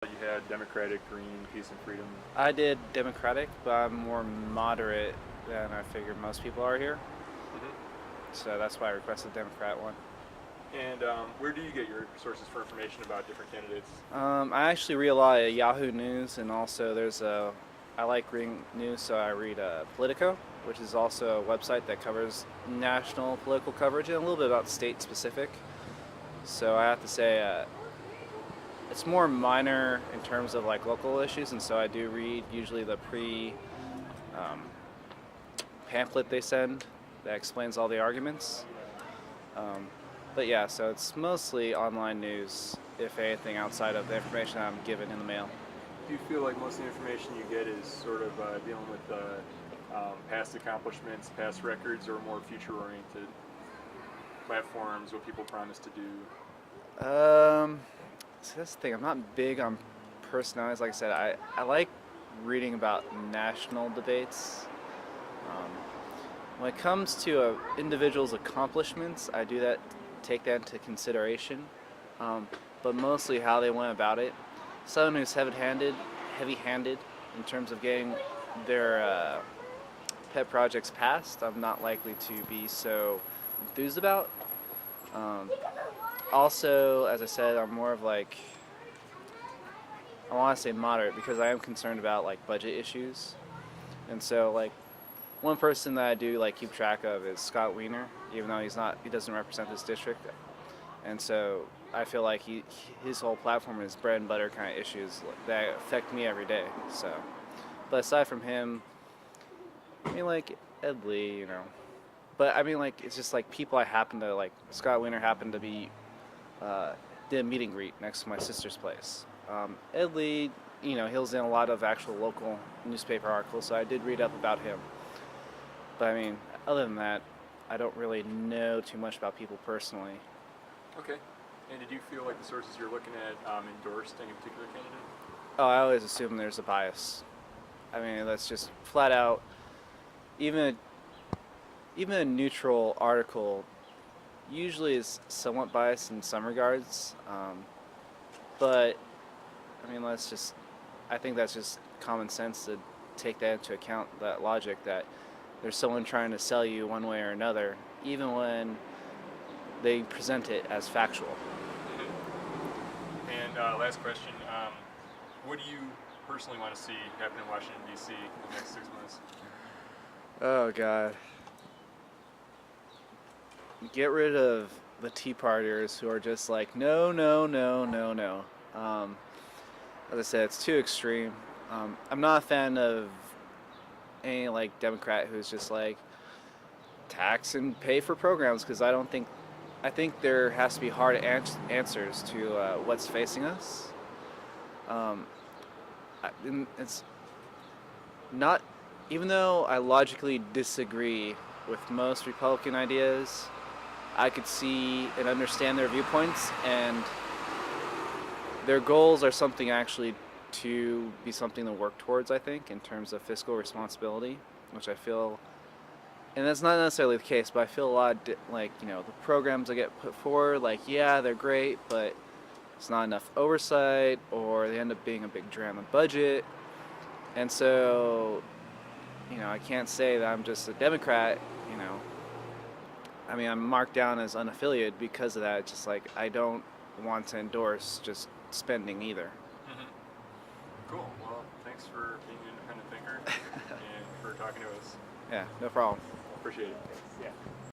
You had Democratic, Green, Peace and Freedom. I did Democratic, but I'm more moderate than I figured most people are here. Hmm. So that's why I requested Democrat one. And where do you get your sources for information about different candidates? I actually read a lot of Yahoo News, and also I like reading news, so I read Politico, which is also a website that covers national political coverage and a little bit about state specific. So I have to say, it's more minor in terms of like local issues, and so I do read usually the um, pamphlet they send that explains all the arguments. Um, but yeah, so it's mostly online news, if anything, outside of the information I'm given in the mail. Do you feel like most of the information you get is sort of dealing with past accomplishments, past records, or more future-oriented platforms, what people promise to do? So that's the thing. I'm not big on personalities. Like I said, I like reading about national debates. Um, when it comes to individuals' accomplishments, I do that, take that into consideration. Um, but mostly how they went about it. Someone who's heavy-handed in terms of getting their pet projects passed, I'm not likely to be so enthused about. Um, Also, as I said, I'm more of like, I want to say moderate because I am concerned about like budget issues. And so like one person that I do like keep track of is Scott Wiener, even though he doesn't represent this district. And so I feel like his whole platform is bread and butter kind of issues that affect me every day. So, but aside from him, I mean like Ed Lee, But I mean like it's just like people I happen to like. Scott Wiener happened to be uh, did a meet and greet next to my sister's place. Ed Lee, he's in a lot of actual local newspaper articles, so I did read up about him. But I mean, other than that, I don't really know too much about people personally. Okay. And did you feel like the sources you're looking at endorsed any particular candidate? Oh, I always assume there's a bias. I mean, that's just flat out. Even even a neutral article usually is somewhat biased in some regards. But I mean, I think that's just common sense to take that into account, that logic that there's someone trying to sell you one way or another, even when they present it as factual. And last question, what do you personally want to see happen in Washington, D.C. in the next 6 months? Oh, God. Get rid of the Tea Partiers who are just like, no, no, no, no, no. Um, as I said, it's too extreme. I'm not a fan of any like Democrat who's just like tax and pay for programs because I think there has to be hard answers to what's facing us. Um, it's not, even though I logically disagree with most Republican ideas, I could see and understand their viewpoints, and their goals are something actually to be something to work towards, I think, in terms of fiscal responsibility, which I feel, and that's not necessarily the case, but I feel a lot the programs that get put forward, like, yeah, they're great, but it's not enough oversight, or they end up being a big drain on the budget. And so, I can't say that I'm just a Democrat, you know. I mean, I'm marked down as unaffiliated because of that. It's just like I don't want to endorse just spending either. Mm-hmm. Cool. Well, thanks for being an independent thinker and for talking to us. Yeah, no problem. Appreciate it.